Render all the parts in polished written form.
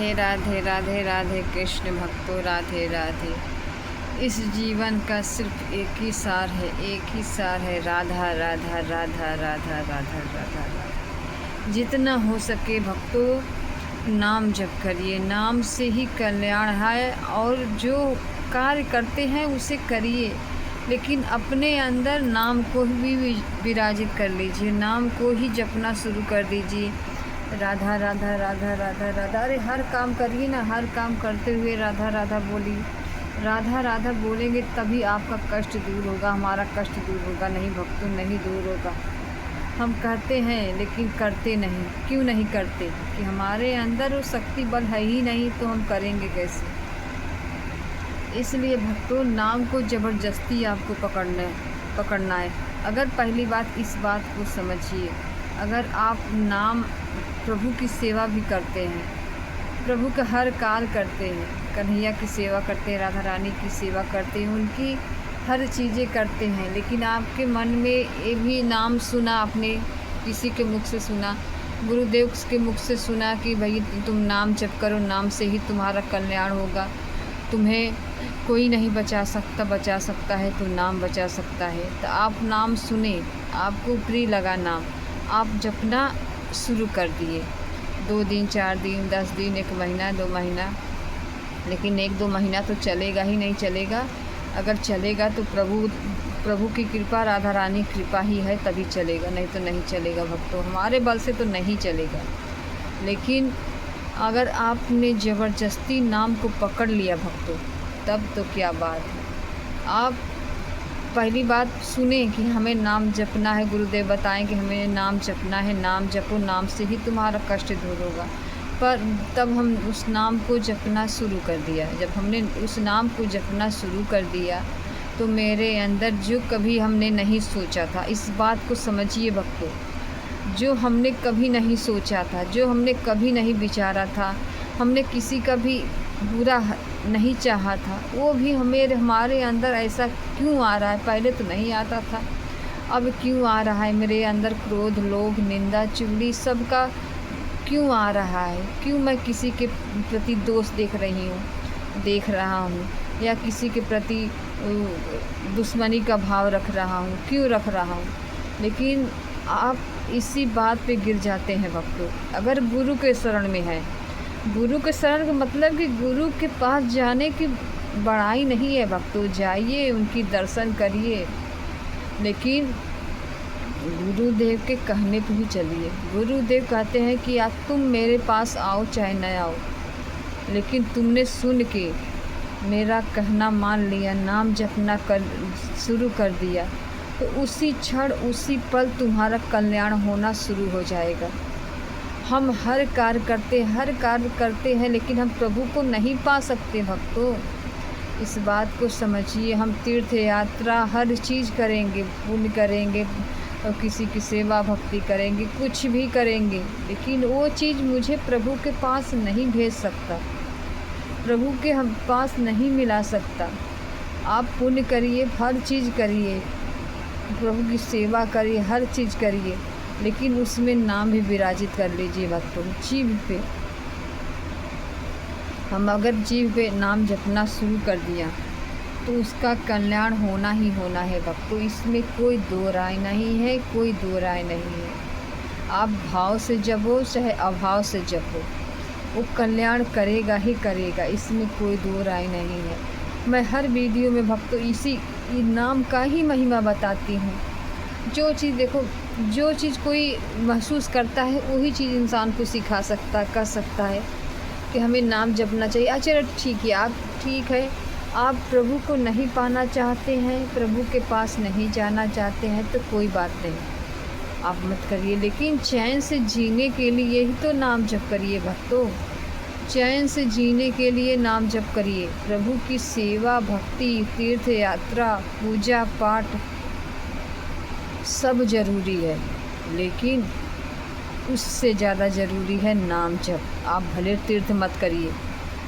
राधे राधे राधे राधे कृष्ण भक्तों राधे राधे। इस जीवन का सिर्फ एक ही सार है, एक ही सार है, राधा राधा राधा राधा राधा राधा राधा। जितना हो सके भक्तों नाम जप करिए, नाम से ही कल्याण है। और जो कार्य करते हैं उसे करिए, लेकिन अपने अंदर नाम को भी विराजित कर लीजिए, नाम को ही जपना शुरू कर दीजिए। राधा राधा राधा राधा राधा। अरे हर काम करिए ना, हर काम करते हुए राधा राधा बोलिए। राधा राधा बोलेंगे तभी आपका कष्ट दूर होगा, हमारा कष्ट दूर होगा। नहीं भक्तों, नहीं दूर होगा। हम कहते हैं लेकिन करते नहीं। क्यों नहीं करते? कि हमारे अंदर वो शक्ति बल है ही नहीं, तो हम करेंगे कैसे? इसलिए भक्तों नाम को ज़बरदस्ती आपको पकड़ना है। अगर पहली बात इस बात को समझिए, अगर आप नाम प्रभु की सेवा भी करते हैं, प्रभु का हर कार्य करते हैं, कन्हैया की सेवा करते हैं, राधा रानी की सेवा करते हैं, उनकी हर चीज़ें करते हैं, लेकिन आपके मन में ये भी नाम सुना, आपने किसी के मुख से सुना, गुरुदेव के मुख से सुना कि भाई तुम नाम जप करो, नाम से ही तुम्हारा कल्याण होगा, तुम्हें कोई नहीं बचा सकता है तो नाम बचा सकता है। तो आप नाम सुने, आपको प्रिय लगा नाम, आप जपना शुरू कर दिए। 2 दिन, 4 दिन, 10 दिन, 1 महीना, 2 महीना, लेकिन 1-2 महीना तो चलेगा ही नहीं चलेगा। अगर चलेगा तो प्रभु की कृपा, राधा रानी कृपा ही है, तभी चलेगा, नहीं तो नहीं चलेगा भक्तों। हमारे बल से तो नहीं चलेगा। लेकिन अगर आपने ज़बरदस्ती नाम को पकड़ लिया भक्तों, तब तो क्या बात है। आप पहली बात सुने कि हमें नाम जपना है, गुरुदेव बताएं कि हमें नाम जपना है, नाम जपो, नाम से ही तुम्हारा कष्ट दूर होगा। पर तब हम उस नाम को जपना शुरू कर दिया। जब हमने उस नाम को जपना शुरू कर दिया तो मेरे अंदर जो कभी हमने नहीं सोचा था, इस बात को समझिए भक्तों, जो हमने कभी नहीं सोचा था, जो हमने कभी नहीं विचारा था, हमने किसी का भी बुरा नहीं चाहा था, वो भी हमारे अंदर ऐसा क्यों आ रहा है? पहले तो नहीं आता था, अब क्यों आ रहा है? मेरे अंदर क्रोध, लोभ, निंदा, चुगली सबका क्यों आ रहा है? क्यों मैं किसी के प्रति दोष देख रहा हूँ, या किसी के प्रति दुश्मनी का भाव रख रहा हूँ? क्यों रख रहा हूँ? लेकिन आप इसी बात पे गिर जाते हैं भक्तों। अगर गुरु के शरण में है, गुरु के शरण का मतलब कि गुरु के पास जाने की बड़ाई नहीं है भक्तों, जाइए, उनकी दर्शन करिए, लेकिन गुरुदेव के कहने पे ही चलिए। गुरुदेव कहते हैं कि आप तुम मेरे पास आओ चाहे न आओ, लेकिन तुमने सुन के मेरा कहना मान लिया, नाम जपना शुरू कर दिया, तो उसी क्षण, उसी पल तुम्हारा कल्याण होना शुरू हो जाएगा। हम हर कार्य करते हैं, लेकिन हम प्रभु को नहीं पा सकते भक्तों। इस बात को समझिए। हम तीर्थ यात्रा हर चीज़ करेंगे, पुण्य करेंगे और किसी की सेवा भक्ति करेंगे, कुछ भी करेंगे, लेकिन वो चीज़ मुझे प्रभु के पास नहीं भेज सकता, प्रभु के हम पास नहीं मिला सकता। आप पुण्य करिए, हर चीज़ करिए, प्रभु की सेवा करिए, हर चीज़ करिए, लेकिन उसमें नाम भी विराजित कर लीजिए भक्तों। जीभ पे हम अगर जीभ पे नाम जपना शुरू कर दिया तो उसका कल्याण होना ही होना है भक्तों। इसमें कोई दो राय नहीं है, कोई दो राय नहीं है। आप भाव से जपो चाहे अभाव से जपो, वो कल्याण करेगा ही करेगा, इसमें कोई दो राय नहीं है। मैं हर वीडियो में भक्तों इसी नाम का ही महिमा बताती हूँ। जो चीज़ देखो, जो चीज़ कोई महसूस करता है वही चीज़ इंसान को सिखा सकता, कर सकता है कि हमें नाम जपना चाहिए। अच्छा ठीक है, आप ठीक है, आप प्रभु को नहीं पाना चाहते हैं, प्रभु के पास नहीं जाना चाहते हैं, तो कोई बात नहीं, आप मत करिए, लेकिन चैन से जीने के लिए ही तो नाम जप करिए भक्तों। चैन से जीने के लिए नाम जप करिए। प्रभु की सेवा, भक्ति, तीर्थ यात्रा, पूजा पाठ सब ज़रूरी है, लेकिन उससे ज़्यादा ज़रूरी है नाम जप। आप भले तीर्थ मत करिए,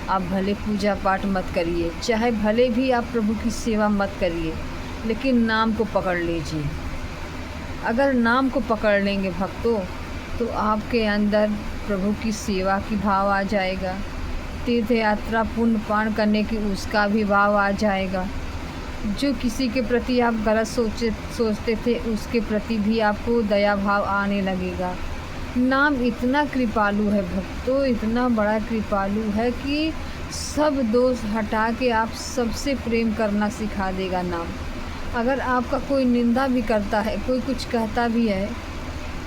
आप भले पूजा पाठ मत करिए, चाहे भले भी आप प्रभु की सेवा मत करिए, लेकिन नाम को पकड़ लीजिए। अगर नाम को पकड़ लेंगे भक्तों, तो आपके अंदर प्रभु की सेवा की भाव आ जाएगा, तीर्थ यात्रा पुण्य पान करने की उसका भी भाव आ जाएगा। जो किसी के प्रति आप गलत सोचते थे उसके प्रति भी आपको दया भाव आने लगेगा। नाम इतना कृपालु है भक्तों, इतना बड़ा कृपालु है कि सब दोष हटा के आप सबसे प्रेम करना सिखा देगा नाम। अगर आपका कोई निंदा भी करता है, कोई कुछ कहता भी है,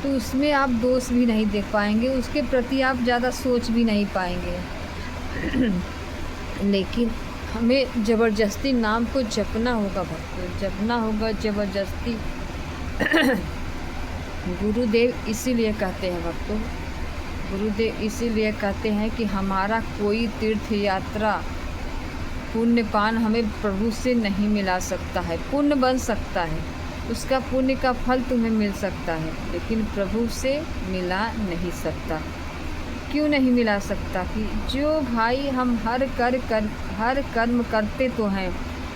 तो उसमें आप दोष भी नहीं देख पाएंगे, उसके प्रति आप ज़्यादा सोच भी नहीं पाएंगे। लेकिन हमें ज़बरदस्ती नाम को जपना होगा भक्तों, जपना होगा ज़बरदस्ती। गुरुदेव इसीलिए कहते हैं भक्तों, गुरुदेव इसीलिए कहते हैं कि हमारा कोई तीर्थ यात्रा पुण्यपान हमें प्रभु से नहीं मिला सकता है। पुण्य बन सकता है, उसका पुण्य का फल तुम्हें मिल सकता है, लेकिन प्रभु से मिला नहीं सकता। क्यों नहीं मिला सकता? कि जो भाई हम हर कर्म करते तो हैं,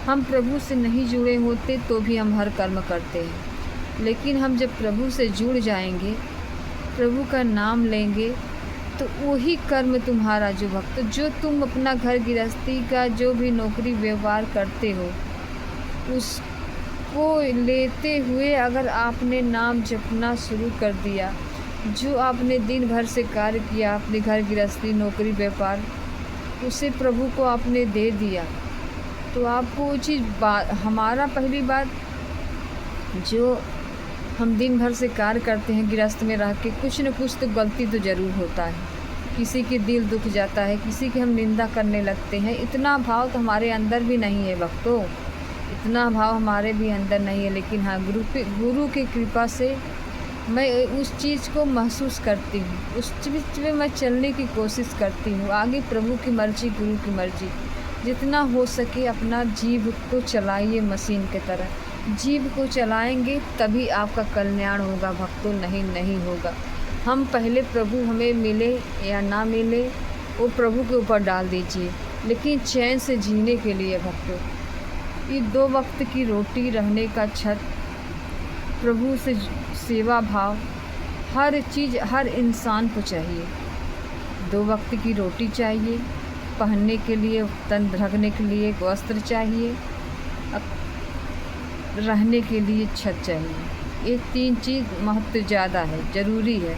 हम प्रभु से नहीं जुड़े होते तो भी हम हर कर्म करते हैं, लेकिन हम जब प्रभु से जुड़ जाएंगे, प्रभु का नाम लेंगे, तो वही कर्म तुम्हारा जो भक्त, जो तुम अपना घर गृहस्थी का जो भी नौकरी व्यवहार करते हो, उसको लेते हुए अगर आपने नाम जपना शुरू कर दिया, जो आपने दिन भर से कार्य किया, अपने घर गृहस्थी नौकरी व्यापार, उसे प्रभु को आपने दे दिया, तो आपको वो चीज़ हमारा पहली बात, जो हम दिन भर से कार्य करते हैं गृहस्थ में रह के, कुछ न कुछ तो गलती तो ज़रूर होता है। किसी के दिल दुख जाता है, किसी की हम निंदा करने लगते हैं। इतना भाव तो हमारे अंदर भी नहीं है भक्तों, इतना भाव हमारे भी अंदर नहीं है। लेकिन हाँ, गुरु की कृपा से मैं उस चीज़ को महसूस करती हूँ, उस चीज़ में मैं चलने की कोशिश करती हूँ। आगे प्रभु की मर्जी, गुरु की मर्जी, जितना हो सके अपना जीव को चलाइए मशीन की तरह। जीव को चलाएंगे तभी आपका कल्याण होगा भक्तों, नहीं होगा। हम पहले प्रभु हमें मिले या ना मिले वो प्रभु के ऊपर डाल दीजिए, लेकिन चैन से जीने के लिए भक्तों, ये 2 वक्त की रोटी, रहने का छत, प्रभु से सेवा भाव, हर चीज़ हर इंसान को चाहिए। 2 वक्त की रोटी चाहिए, पहनने के लिए, तन ढकने के लिए वस्त्र चाहिए, रहने के लिए छत चाहिए। ये 3 चीज़ महत्व ज़्यादा है, ज़रूरी है।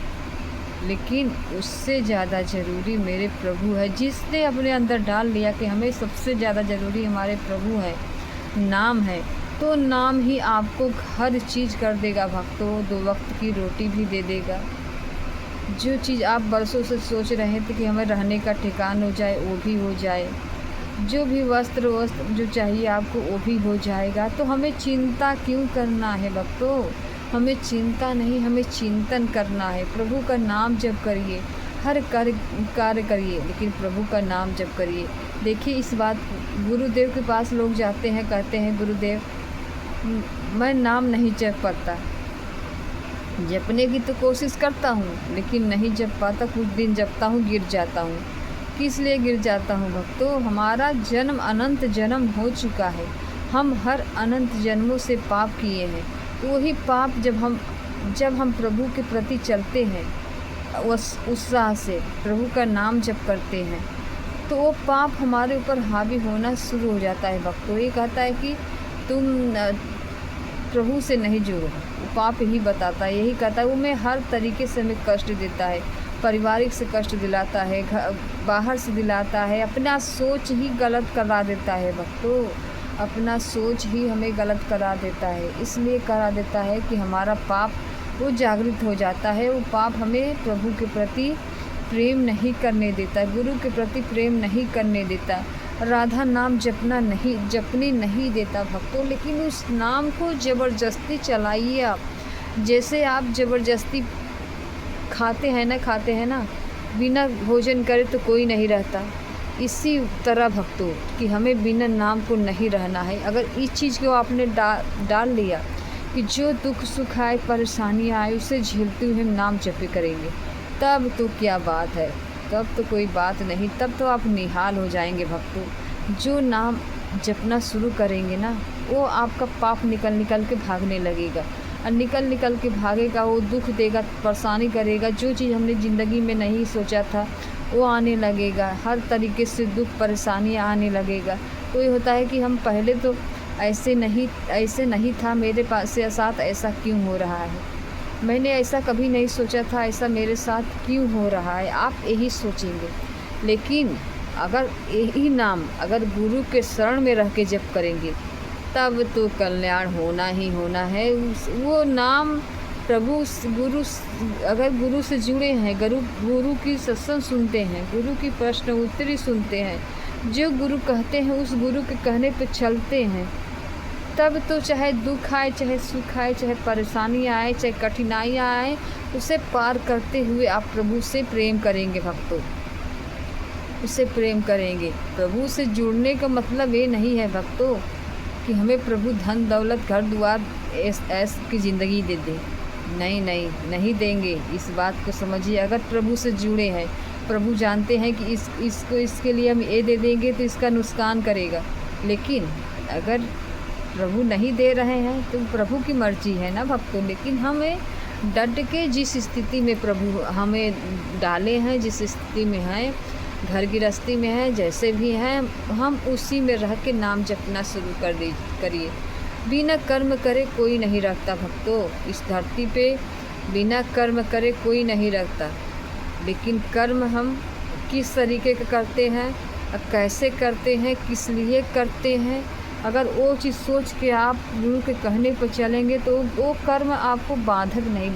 लेकिन उससे ज़्यादा ज़रूरी मेरे प्रभु है, जिसने अपने अंदर डाल लिया कि हमें सबसे ज़्यादा ज़रूरी हमारे प्रभु है, नाम है। तो नाम ही आपको हर चीज़ कर देगा भक्तों, 2 वक्त की रोटी भी दे देगा। जो चीज़ आप बरसों से सोच रहे थे कि हमें रहने का ठिकान हो जाए, वो भी हो जाए। जो भी वस्त्र जो चाहिए आपको वो भी हो जाएगा। तो हमें चिंता क्यों करना है भक्तों? हमें चिंता नहीं, हमें चिंतन करना है। प्रभु का नाम जप करिए, हर कार्य करिए, लेकिन प्रभु का नाम जप करिए। देखिए इस बात, गुरुदेव के पास लोग जाते हैं, कहते हैं गुरुदेव मैं नाम नहीं जप पाता, जपने की तो कोशिश करता हूँ लेकिन नहीं जप पाता। कुछ दिन जपता हूँ, गिर जाता हूँ। किस लिए गिर जाता हूँ भक्तों? हमारा जन्म अनंत जन्म हो चुका है, हम हर अनंत जन्मों से पाप किए हैं। तो वही पाप जब हम प्रभु के प्रति चलते हैं, उस उत्साह से प्रभु का नाम जप करते हैं, तो वो पाप हमारे ऊपर हावी होना शुरू हो जाता है भक्तों। ये कहता है कि तुम प्रभु से नहीं जुड़ो, वो पाप ही बताता है, यही कहता है। वो मैं हर तरीके से हमें कष्ट देता है, पारिवारिक से कष्ट दिलाता है, बाहर से दिलाता है, अपना सोच ही गलत करा देता है भक्तों, अपना सोच ही हमें गलत करा देता है। इसलिए करा देता है कि हमारा पाप वो जागृत हो जाता है। वो पाप हमें प्रभु के प्रति प्रेम नहीं करने देता, गुरु के प्रति प्रेम नहीं करने देता, राधा नाम जपने नहीं देता भक्तों। लेकिन उस नाम को ज़बरदस्ती चलाइए आप। जैसे आप ज़बरदस्ती खाते हैं ना, बिना भोजन करे तो कोई नहीं रहता। इसी तरह भक्तों कि हमें बिना नाम को नहीं रहना है। अगर इस चीज़ को आपने डाल लिया कि जो दुख सुख आए, परेशानियाँ आए, उसे झेलते हुए हम नाम जपे करेंगे, तब तो क्या बात है, तब तो कोई बात नहीं, तब तो आप निहाल हो जाएंगे भक्तों। जो नाम जपना शुरू करेंगे ना, वो आपका पाप निकल के भागने लगेगा, और निकल के भागेगा। वो दुख देगा, परेशानी करेगा। जो चीज़ हमने ज़िंदगी में नहीं सोचा था वो आने लगेगा, हर तरीके से दुख परेशानियाँ आने लगेगा। तो ये होता है कि हम पहले तो ऐसे नहीं था, मेरे पास से साथ ऐसा क्यों हो रहा है, मैंने ऐसा कभी नहीं सोचा था, ऐसा मेरे साथ क्यों हो रहा है, आप यही सोचेंगे। लेकिन अगर यही नाम अगर गुरु के शरण में रह के जप करेंगे तब तो कल्याण होना ही होना है। वो नाम प्रभु अगर गुरु से जुड़े हैं, गुरु की सत्संग सुनते हैं, गुरु की प्रश्न उत्तरी सुनते हैं, जो गुरु कहते हैं उस गुरु के कहने पे चलते हैं, तब तो चाहे दुख आए, चाहे सुख आए, चाहे परेशानियाँ आए, चाहे कठिनाइयाँ आए, उसे पार करते हुए आप प्रभु से प्रेम करेंगे। भक्तों, उससे प्रेम करेंगे। प्रभु से जुड़ने का मतलब ये नहीं है भक्तों कि हमें प्रभु धन दौलत घर द्वार ऐस की ज़िंदगी दे दे। नहीं देंगे। इस बात को समझिए। अगर प्रभु से जुड़े हैं, प्रभु जानते हैं कि इसके लिए हम ये दे देंगे तो इसका नुकसान करेगा। लेकिन अगर प्रभु नहीं दे रहे हैं तो प्रभु की मर्जी है ना भक्तों। लेकिन हमें डट के जिस स्थिति में प्रभु हमें डाले हैं, जिस स्थिति में हैं, घर गृहस्थी में है, जैसे भी हैं, हम उसी में रह के नाम जपना शुरू करिए। बिना कर्म करे कोई नहीं रखता भक्तों। इस धरती पे बिना कर्म करे कोई नहीं रखता। लेकिन कर्म हम किस तरीके का करते हैं, कैसे करते हैं, किस लिए करते हैं, अगर वो चीज़ सोच के आप गुरु के कहने पर चलेंगे तो वो कर्म आपको बाधक नहीं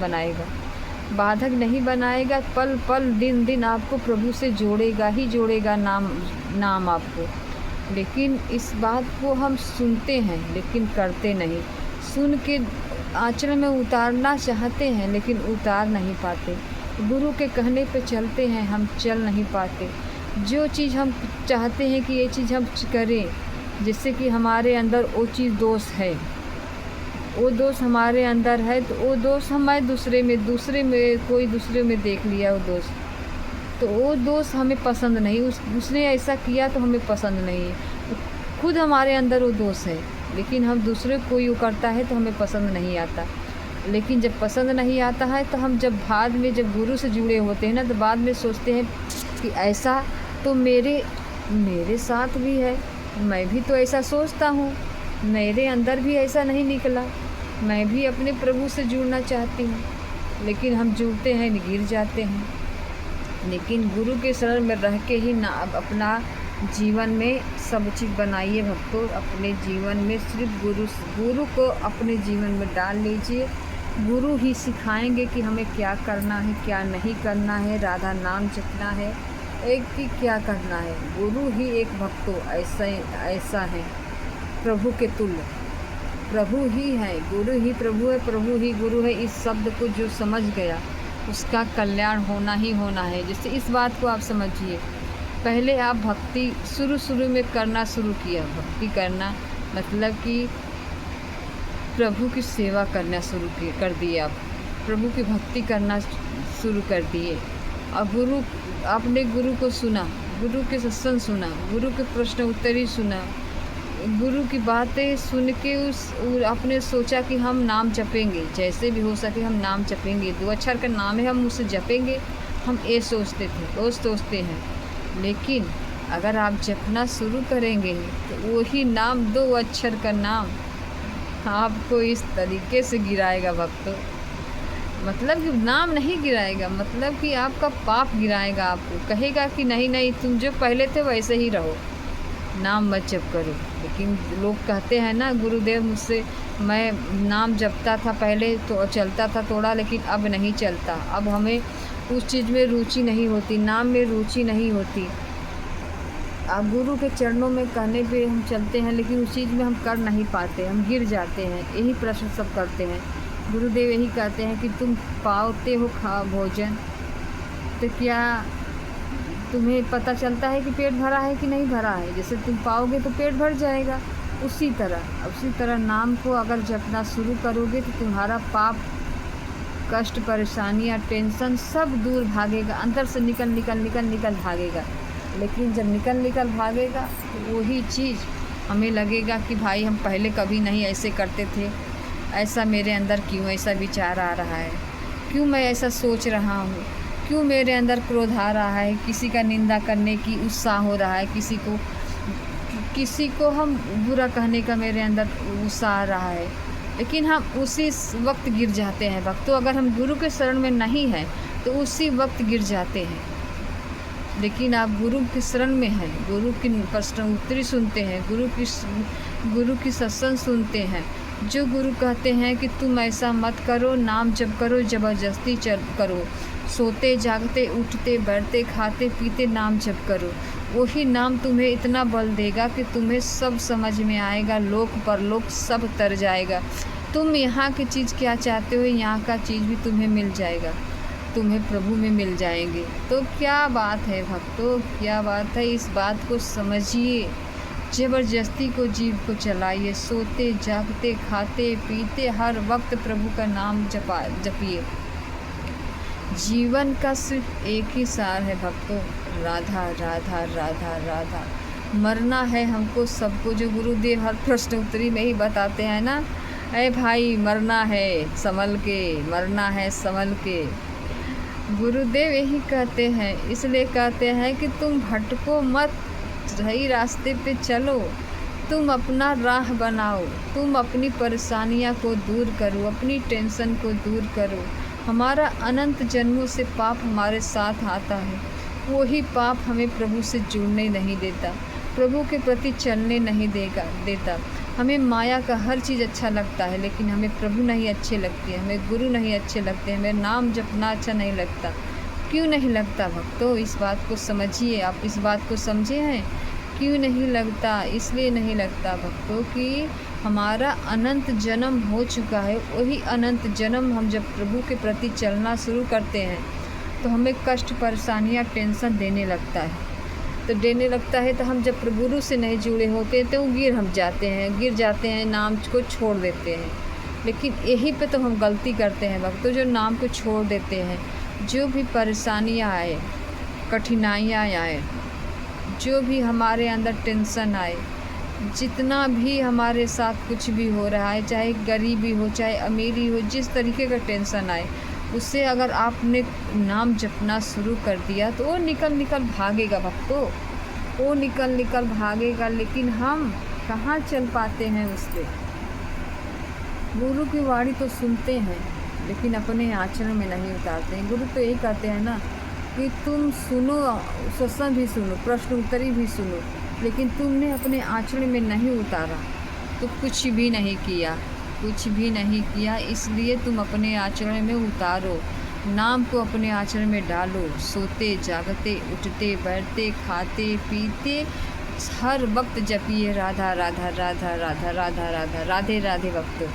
बनाएगा। पल पल दिन दिन आपको प्रभु से जोड़ेगा ही जोड़ेगा नाम आपको। लेकिन इस बात को हम सुनते हैं लेकिन करते नहीं। सुन के आचरण में उतारना चाहते हैं लेकिन उतार नहीं पाते। गुरु के कहने पे चलते हैं, हम चल नहीं पाते। जो चीज़ हम चाहते हैं कि ये चीज़ हम करें, जिससे कि हमारे अंदर वो चीज़ दोष है, वो दोष हमारे अंदर है, तो वो दोष हमारे दूसरे में देख लिया वो दोष, तो वो दोष हमें पसंद नहीं। उसने ऐसा किया तो हमें पसंद नहीं है। खुद हमारे अंदर वो दोष है, लेकिन हम दूसरे कोई वो करता है तो हमें पसंद नहीं आता। लेकिन जब पसंद नहीं आता है तो हम जब बाद में जब गुरु से जुड़े होते हैं ना, तो बाद में सोचते हैं कि ऐसा तो मेरे साथ भी है, मैं भी तो ऐसा सोचता हूँ, मेरे अंदर भी ऐसा नहीं निकला, मैं भी अपने प्रभु से जुड़ना चाहती हूँ। लेकिन हम जुड़ते हैं, गिर जाते हैं। लेकिन गुरु के शरण में रह के ही ना अपना जीवन में सब चीज़ बनाइए भक्तों। अपने जीवन में सिर्फ गुरु को अपने जीवन में डाल लीजिए। गुरु ही सिखाएंगे कि हमें क्या करना है, क्या नहीं करना है, राधा नाम जपना है, एक की क्या करना है। गुरु ही एक भक्तों ऐसा है, प्रभु के तुल्य प्रभु ही है। गुरु ही प्रभु है, प्रभु ही गुरु है। इस शब्द को जो समझ गया उसका कल्याण होना ही होना है। जैसे इस बात को आप समझिए। पहले आप भक्ति शुरू में करना शुरू किया। भक्ति करना मतलब कि प्रभु की सेवा करना शुरू कर दिए। आप प्रभु की भक्ति करना शुरू कर दिए। और आपने गुरु को सुना, गुरु के सत्संग सुना, गुरु के प्रश्न उत्तरी सुना, गुरु की बातें सुन के आपने सोचा कि हम नाम जपेंगे, जैसे भी हो सके हम नाम जपेंगे, 2 अक्षर का नाम है, हम उसे जपेंगे। हम ये सोचते थे, रोज़ सोचते हैं। लेकिन अगर आप जपना शुरू करेंगे तो वही नाम, 2 अक्षर का नाम आपको इस तरीके से गिराएगा भक्तों। मतलब कि नाम नहीं गिराएगा, मतलब कि आपका पाप गिराएगा। आपको कहेगा कि नहीं तुम जो पहले थे वैसे ही रहो, नाम मत जप करो। लेकिन लोग कहते हैं ना, गुरुदेव मुझसे मैं नाम जपता था पहले तो चलता था थोड़ा, लेकिन अब नहीं चलता। अब हमें उस चीज़ में रुचि नहीं होती, नाम में रुचि नहीं होती। आप गुरु के चरणों में कहने पे हम चलते हैं, लेकिन उस चीज़ में हम कर नहीं पाते, हम गिर जाते हैं। यही प्रश्न सब करते हैं। गुरुदेव यही कहते हैं कि तुम पाते हो भोजन, तो क्या तुम्हें पता चलता है कि पेट भरा है कि नहीं भरा है? जैसे तुम पाओगे तो पेट भर जाएगा। उसी तरह नाम को अगर जपना शुरू करोगे तो तुम्हारा पाप, कष्ट, परेशानियाँ, टेंशन सब दूर भागेगा। अंदर से निकल भागेगा। लेकिन जब निकल भागेगा तो वही चीज़ हमें लगेगा कि भाई हम पहले कभी नहीं ऐसे करते थे, ऐसा मेरे अंदर क्यों ऐसा विचार आ रहा है, क्यों मैं ऐसा सोच रहा हूँ, क्यों मेरे अंदर क्रोध आ रहा है, किसी का निंदा करने की उत्साह हो रहा है, किसी को हम बुरा कहने का मेरे अंदर उत्साह आ रहा है, लेकिन हम उसी वक्त गिर जाते हैं भक्तों। अगर हम गुरु के शरण में नहीं हैं तो उसी वक्त गिर जाते हैं। लेकिन आप गुरु के शरण में हैं, गुरु की प्रश्नोत्तरी सुनते हैं, गुरु की सत्संग सुनते हैं। जो गुरु कहते हैं कि तुम ऐसा मत करो, नाम जप करो, ज़बरदस्ती करो, सोते जागते उठते बैठते खाते पीते नाम जप करो, वही नाम तुम्हें इतना बल देगा कि तुम्हें सब समझ में आएगा, लोक परलोक सब तर जाएगा। तुम यहाँ की चीज़ क्या चाहते हो, यहाँ का चीज़ भी तुम्हें मिल जाएगा, तुम्हें प्रभु में मिल जाएंगे। तो क्या बात है भक्तों, क्या बात है, इस बात को समझिए। ज़बरदस्ती को जीव को चलाइए, सोते जागते खाते पीते हर वक्त प्रभु का नाम जपिए। जीवन का सिर्फ एक ही सार है भक्तों, राधा राधा राधा राधा। मरना है हमको सबको, जो गुरुदेव हर प्रश्नोत्तरी में ही बताते हैं ना, अरे भाई मरना है संभल के, मरना है संभल के। गुरुदेव यही कहते हैं, इसलिए कहते हैं कि तुम भटको मत, सही रास्ते पे चलो, तुम अपना राह बनाओ, तुम अपनी परेशानियां को दूर करो, अपनी टेंशन को दूर करो। हमारा अनंत जन्मों से पाप हमारे साथ आता है, वही पाप हमें प्रभु से जुड़ने नहीं देता, प्रभु के प्रति चलने नहीं देता। हमें माया का हर चीज़ अच्छा लगता है, लेकिन हमें प्रभु नहीं अच्छे लगते, हमें गुरु नहीं अच्छे लगते, हमें नाम जपना अच्छा नहीं लगता। क्यों नहीं लगता भक्तों, इस बात को समझिए। आप इस बात को समझे हैं क्यों नहीं लगता? इसलिए नहीं लगता भक्तों कि हमारा अनंत जन्म हो चुका है। वही अनंत जन्म हम जब प्रभु के प्रति चलना शुरू करते हैं तो हमें कष्ट परेशानियाँ टेंशन देने लगता है। तो हम जब गुरु से नहीं जुड़े होते तो गिर जाते हैं, नाम को छोड़ देते हैं। लेकिन यही पे तो हम गलती करते हैं भक्तों, जो नाम को छोड़ देते हैं। जो भी परेशानियाँ आए, कठिनाइयाँ आए, जो भी हमारे अंदर टेंशन आए, जितना भी हमारे साथ कुछ भी हो रहा है, चाहे गरीबी हो चाहे अमीरी हो, जिस तरीके का टेंशन आए, उससे अगर आपने नाम जपना शुरू कर दिया तो वो निकल भागेगा भक्तों, वो निकल भागेगा। लेकिन हम कहाँ चल पाते हैं उस पर। गुरु की वाणी तो सुनते हैं लेकिन अपने आचरण में नहीं उतारते हैं। गुरु तो यही कहते हैं ना कि तुम सुनो, सत्संग भी सुनो, प्रश्नोत्तरी भी सुनो, लेकिन तुमने अपने आचरण में नहीं उतारा तो कुछ भी नहीं किया। इसलिए तुम अपने आचरण में उतारो, नाम को अपने आचरण में डालो। सोते जागते उठते बैठते खाते पीते हर वक्त जपिए राधा राधा राधा राधा राधा राधा राधे राधे भक्तों।